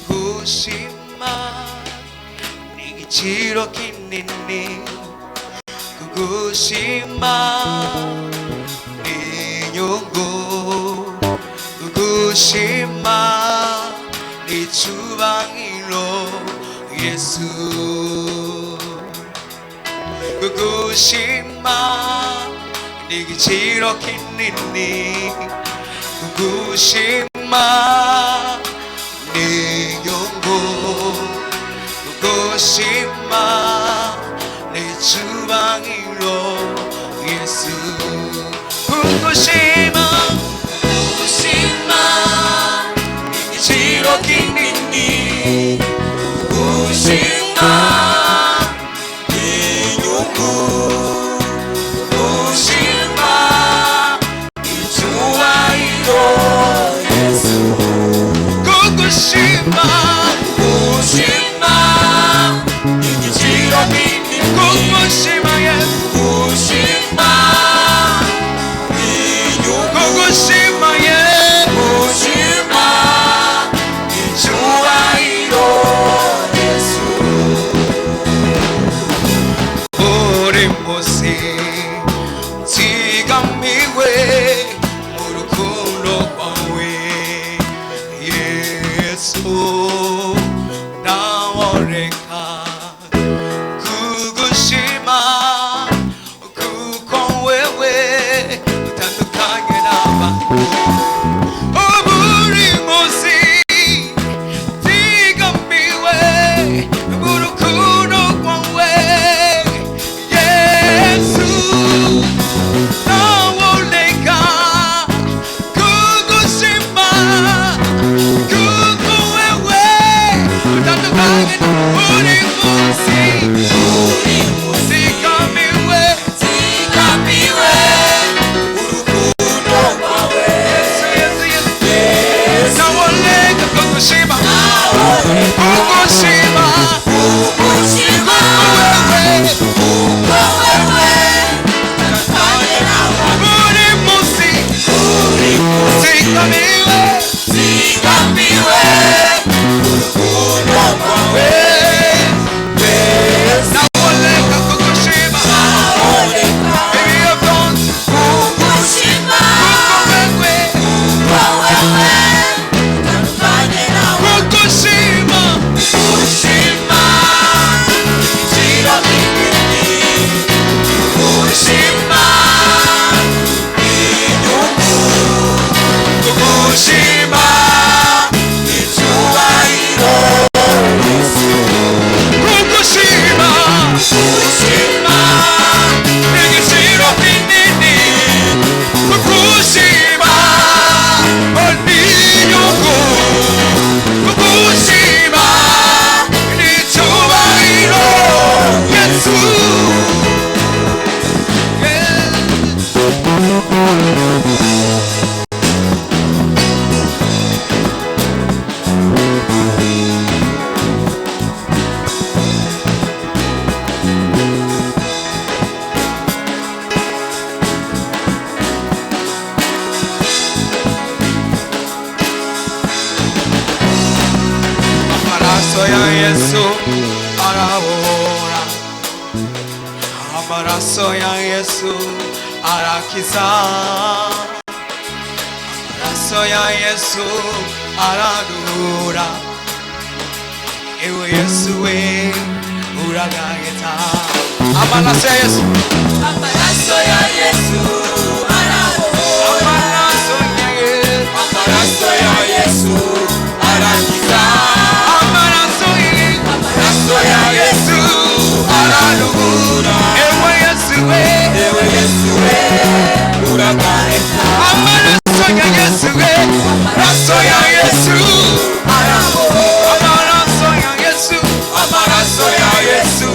Kugushima n'igiciro kinini, kugushima n'inyungu, kugushima n'icyubahiro Yesu, kugushima n'igiciro kinini, kugushima n'inyungu, kugushima n'icyubahiro Yesu, kugushima, kugushima n'igiciro kinini, kugushima n'inyungu, kugushima n'icyubahiro Yesu, kugushima, kugushima n'igiciro kinini, kugushima Yesu, kugushima n'inyungu, kugushima Yesu, kugushima n'icyubahiro Yesu, buri munsi nzigamiwe mu rukundo rwawe Yesu, naworeka kugushima kuko wewe utandukanye n'abantu, buri munsi nzigamiwe mu rukundo rwawe Yesu, naworeka kugushima kuko wewe utandukanye, buri munsi nzigamiwe mu rukundo rwawe Yesu, Yesu, naworeka kugushima, kugushima buri munsi nzigamiwe mu rukundo rwawe naworeka kugushima, baby you're gone, kugushima kuko wewe, kugushima, kugushima igiciro kinini, kugushima inyungu, kugushima icyubahiro Yesu, kugushima, kugushima igiciro kinini, kugushima n'inyungu, kugushima n'icyubahiro Yesu, amaraso ya Yesu arabora, amaraso ya Yesu arakiza, amaraso ya Yesu aradura, ewe Yesu we uragahita, amaraso ya Yesu, amaraso ya Yesu arabora, amaraso ya Yesu arakiza, amaraso ya Yesu aradura, ewe Yesu we uragahita, amaraso ya Yesu we, amaraso ya Yesu arabora, amaraso ya Yesu, amaraso ya Yesu